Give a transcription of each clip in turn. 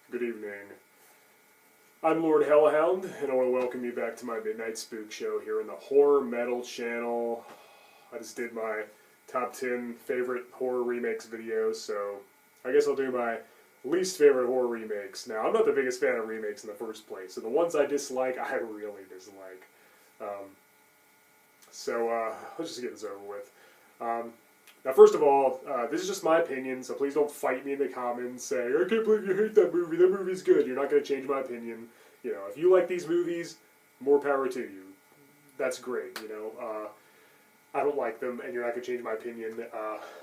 Good evening. I'm Lord Hellhound, and I want to welcome you back to my Midnight Spook Show here in the Horror Metal channel. I just did my top 10 favorite horror remakes video, so I guess I'll do my least favorite horror remakes. Now, I'm not the biggest fan of remakes in the first place, so the ones I dislike, I really dislike. Let's just get this over with. Now, first of all, this is just my opinion, so please don't fight me in the comments saying, I can't believe you hate that movie's good. You're not going to change my opinion. You know, if you like these movies, more power to you. That's great, you know. I don't like them, and you're not going to change my opinion.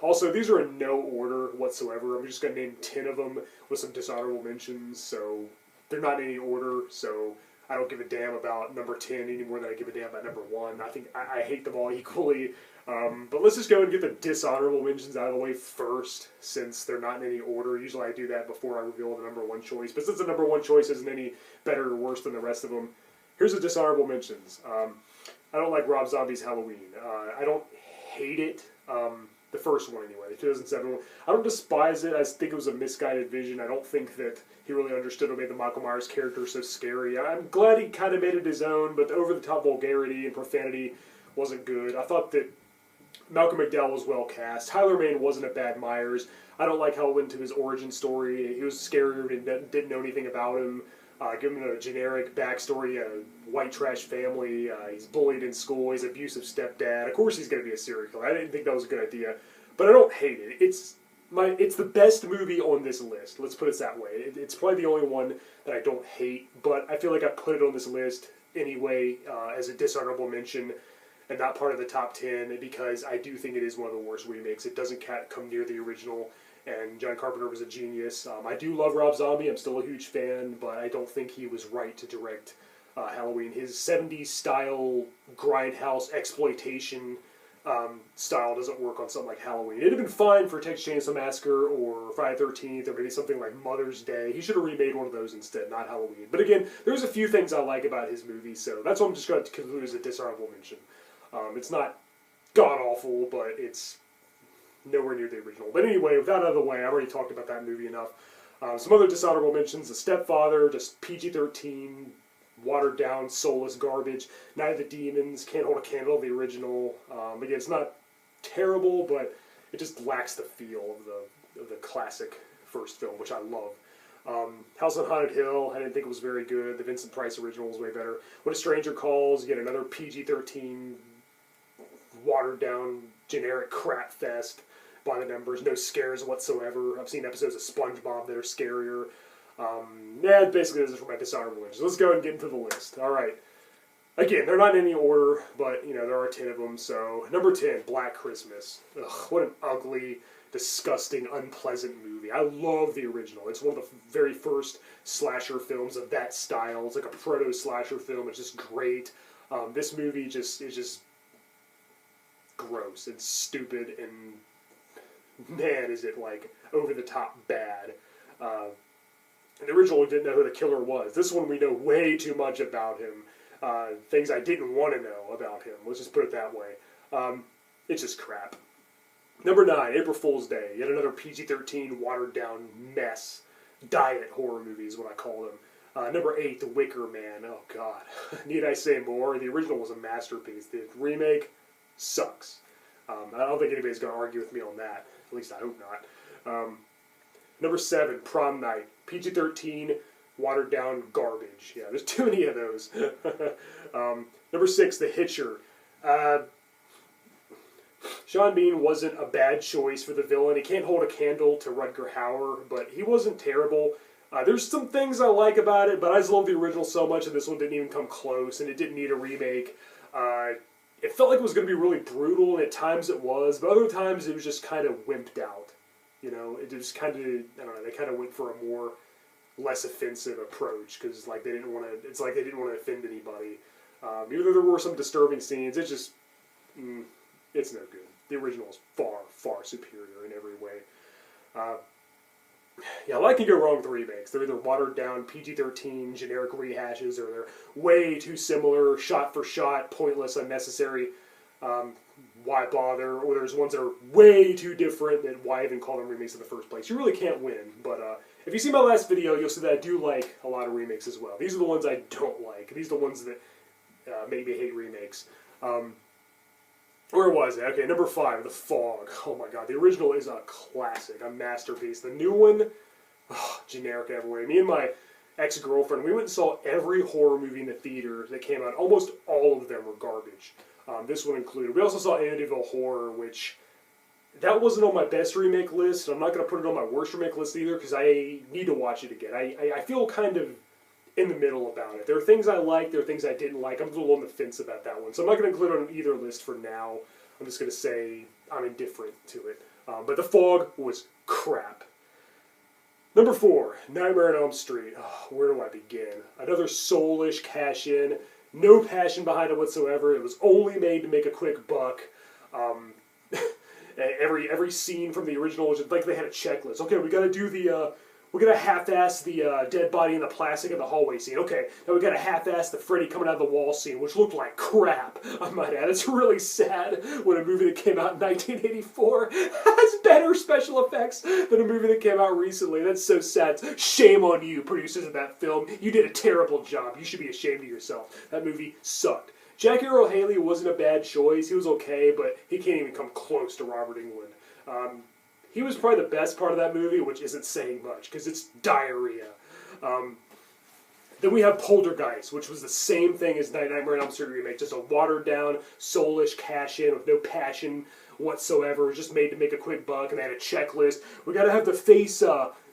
Also, these are in no order whatsoever. I'm just going to name 10 of them with some dishonorable mentions, so they're not in any order, so I don't give a damn about number 10 any more than I give a damn about number 1. I think I hate them all equally. But let's just go and get the dishonorable mentions out of the way first, since they're not in any order. Usually I do that before I reveal the number 1 choice. But since the number 1 choice isn't any better or worse than the rest of them, here's the dishonorable mentions. I don't like Rob Zombie's Halloween. I don't hate it. The first one, anyway, the 2007 one. I don't despise it. I think it was a misguided vision. I don't think that he really understood what made the Michael Myers character so scary. I'm glad he kind of made it his own, but the over-the-top vulgarity and profanity wasn't good. I thought that Malcolm McDowell was well cast. Tyler Mane wasn't a bad Myers. I don't like how it went into his origin story. He was scarier and didn't know anything about him. Give him a generic backstory, a white trash family. He's bullied in school. He's an abusive stepdad. Of course he's going to be a serial killer. I didn't think that was a good idea. But I don't hate it. It's the best movie on this list. Let's put it that way. It's probably the only one that I don't hate, but I feel like I put it on this list anyway as a dishonorable mention and not part of the top 10 because I do think it is one of the worst remakes. It doesn't come near the original, and John Carpenter was a genius. I do love Rob Zombie. I'm still a huge fan, but I don't think he was right to direct Halloween. His 70s style grindhouse exploitation style doesn't work on something like Halloween. It'd have been fine for Texas Chainsaw Massacre or Friday the 13th or maybe something like Mother's Day. He should have remade one of those instead, not Halloween. But again, there's a few things I like about his movie, so that's what I'm just going to conclude as a dishonorable mention. It's not god-awful, but it's nowhere near the original. But anyway, with that out of the way, I've already talked about that movie enough. Some other dishonorable mentions: The Stepfather, just PG-13, watered-down, soulless garbage. Night of the Demons, Can't Hold a Candle, the original. Again, it's not terrible, but it just lacks the feel of the classic first film, which I love. House on Haunted Hill, I didn't think it was very good. The Vincent Price original was way better. When a Stranger Calls, again, another PG-13, watered-down, generic crap fest by the numbers. No scares whatsoever. I've seen episodes of SpongeBob that are scarier. Basically, this is for my dishonorable mentions. Let's go ahead and get into the list. All right. Again, they're not in any order, but, you know, there are 10 of them. So, number 10, Black Christmas. Ugh, what an ugly, disgusting, unpleasant movie. I love the original. It's one of the very first slasher films of that style. It's like a proto-slasher film. It's just great. This movie is just gross and stupid, and man, is it like over the top bad. And the original, we didn't know who the killer was. This one, we know way too much about him. Things I didn't want to know about him. Let's just put it that way. It's just crap. Number 9, April Fool's Day. Yet another PG-13 watered-down mess. Diet horror movie is what I call them. Number 8, The Wicker Man. Oh, God. Need I say more? The original was a masterpiece. The remake sucks. I don't think anybody's going to argue with me on that. At least I hope not. Number 7, Prom Night. PG-13, watered-down garbage. Yeah, there's too many of those. Number 6, The Hitcher. Sean Bean wasn't a bad choice for the villain. He can't hold a candle to Rutger Hauer, but he wasn't terrible. There's some things I like about it, but I just love the original so much, and this one didn't even come close, and it didn't need a remake. It felt like it was going to be really brutal, and at times it was, but other times it was just kind of wimped out. You know, it just kind of, I don't know, they kind of went for a more, less offensive approach, because like they didn't want to, it's like they didn't want to offend anybody. Even though there were some disturbing scenes, it's just, it's no good. The original is far, far superior in every way. Yeah, a lot can go wrong with remakes. They're either watered down PG-13 generic rehashes, or they're way too similar, shot for shot, pointless, unnecessary. Why bother? Or there's ones that are way too different, and why even call them remakes in the first place? You really can't win. But if you see my last video, you'll see that I do like a lot of remakes as well. These are the ones I don't like. These are the ones that make me hate remakes. Where was it? Okay, number 5, The Fog. Oh my god, the original is a classic, a masterpiece. The new one, generic everywhere. Me and my ex-girlfriend, we went and saw every horror movie in the theater that came out. Almost all of them were garbage. This one included. We also saw Amityville Horror, which, that wasn't on my best remake list. I'm not going to put it on my worst remake list either, because I need to watch it again. I feel kind of in the middle about it. There are things I liked, there are things I didn't like. I'm a little on the fence about that one. So I'm not going to include it on either list for now. I'm just going to say I'm indifferent to it. But The Fog was crap. Number 4, Nightmare on Elm Street. Oh, where do I begin? Another soulish cash-in. No passion behind it whatsoever. It was only made to make a quick buck. Every scene from the original was just like they had a checklist. Okay, we got to do the... we're going to half-ass the dead body in the plastic in the hallway scene. Okay, now we got to half-ass the Freddy coming out of the wall scene, which looked like crap, I might add. It's really sad when a movie that came out in 1984 has better special effects than a movie that came out recently. That's so sad. Shame on you, producers of that film. You did a terrible job. You should be ashamed of yourself. That movie sucked. Jackie Earle Haley wasn't a bad choice. He was okay, but he can't even come close to Robert Englund. He was probably the best part of that movie, which isn't saying much, because it's diarrhea. Then we have Poltergeist, which was the same thing as Nightmare on Elm Street remake, just a watered-down, soulish cash-in with no passion whatsoever, just made to make a quick buck, and they had a checklist. We gotta have the face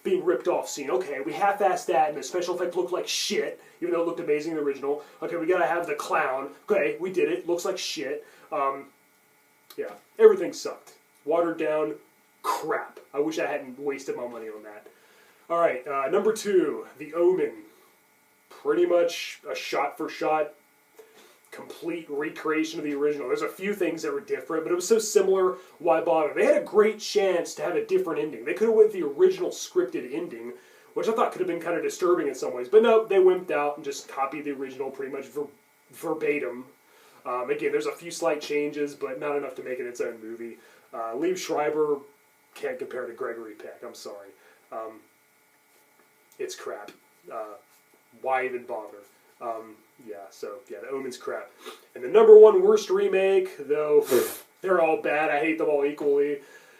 being ripped off scene. Okay, we half-assed that, and the special effect looked like shit, even though it looked amazing in the original. Okay, we gotta have the clown. Okay, we did it. Looks like shit. Yeah, everything sucked. Watered down. Crap. I wish I hadn't wasted my money on that. Alright, number 2, The Omen. Pretty much a shot-for-shot, complete recreation of the original. There's a few things that were different, but it was so similar, why bother? They had a great chance to have a different ending. They could have went with the original scripted ending, which I thought could have been kind of disturbing in some ways. But no, they wimped out and just copied the original pretty much verbatim. Again, there's a few slight changes, but not enough to make it its own movie. Liev Schreiber can't compare to Gregory Peck. I'm sorry. It's crap. Why even bother? The Omen's crap. And the number 1 worst remake, though, they're all bad. I hate them all equally.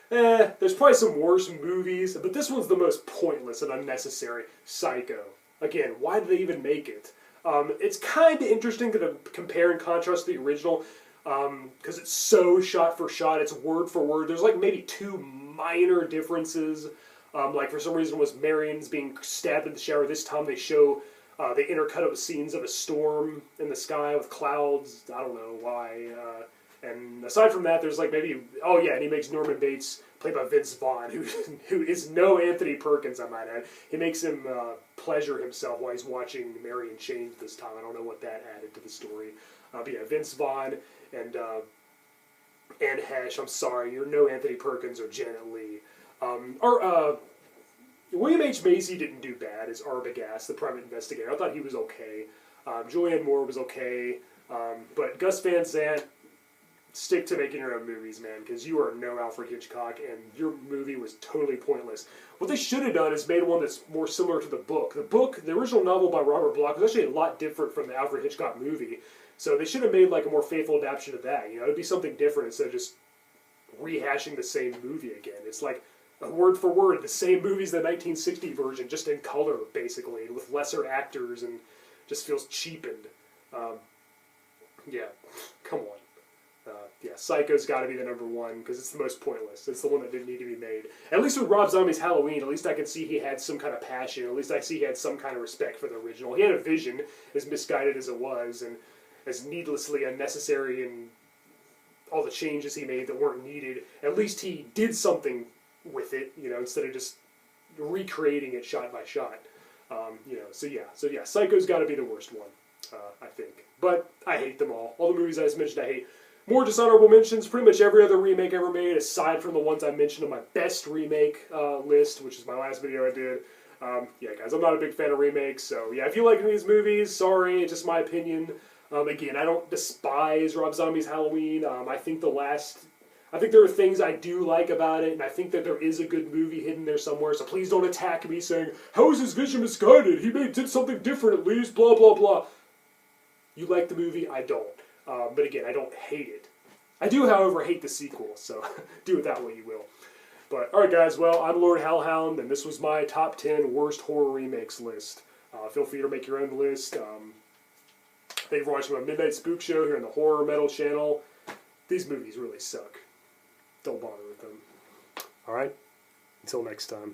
There's probably some worse movies, but this one's the most pointless and unnecessary. Psycho. Again, why did they even make it? It's kind of interesting to compare and contrast the original, because it's so shot for shot, it's word for word. There's like maybe 2 minor differences. Like for some reason was Marion's being stabbed in the shower. This time they show they intercut it with scenes of a storm in the sky with clouds. I don't know why. And aside from that, there's like maybe, oh yeah, and he makes Norman Bates, played by Vince Vaughn, who is no Anthony Perkins, I might add. He makes him pleasure himself while he's watching Marion change this time. I don't know what that added to the story. But yeah, Vince Vaughn and Anne Hesh, I'm sorry, you're no Anthony Perkins or Janet Leigh. William H. Macy didn't do bad as Arbogast, the private investigator. I thought he was okay. Julianne Moore was okay. But Gus Van Sant, stick to making your own movies, man, because you are no Alfred Hitchcock, and your movie was totally pointless. What they should have done is made one that's more similar to the book. The original novel by Robert Bloch was actually a lot different from the Alfred Hitchcock movie. So they should have made like a more faithful adaptation of that. You know, it'd be something different instead of just rehashing the same movie again. It's like word for word, the same movie as the 1960 version, just in color, basically, with lesser actors, and just feels cheapened. Yeah, come on. Psycho's got to be the number 1, because it's the most pointless. It's the one that didn't need to be made. At least with Rob Zombie's Halloween, at least I can see he had some kind of passion. At least I see he had some kind of respect for the original. He had a vision, as misguided as it was, and as needlessly unnecessary, and all the changes he made that weren't needed. At least he did something with it, you know, instead of just recreating it shot by shot. So yeah, Psycho's got to be the worst one, I think. But I hate them all. All the movies I just mentioned I hate. More dishonorable mentions, pretty much every other remake ever made, aside from the ones I mentioned on my best remake list, which is my last video I did. Yeah, guys, I'm not a big fan of remakes, so yeah, if you like these movies, sorry, it's just my opinion. Again, I don't despise Rob Zombie's Halloween. I think there are things I do like about it, and I think that there is a good movie hidden there somewhere, so please don't attack me saying, how is his vision misguided? He did something different at least, blah, blah, blah. You like the movie, I don't. But again, I don't hate it. I do, however, hate the sequel, so do with that what you will. But, alright guys, well, I'm Lord Hellhound, and this was my top 10 worst horror remakes list. Feel free to make your own list. Thank you for watching my Midnight Spook Show here on the Horror Metal channel. These movies really suck. Don't bother with them. Alright? Until next time.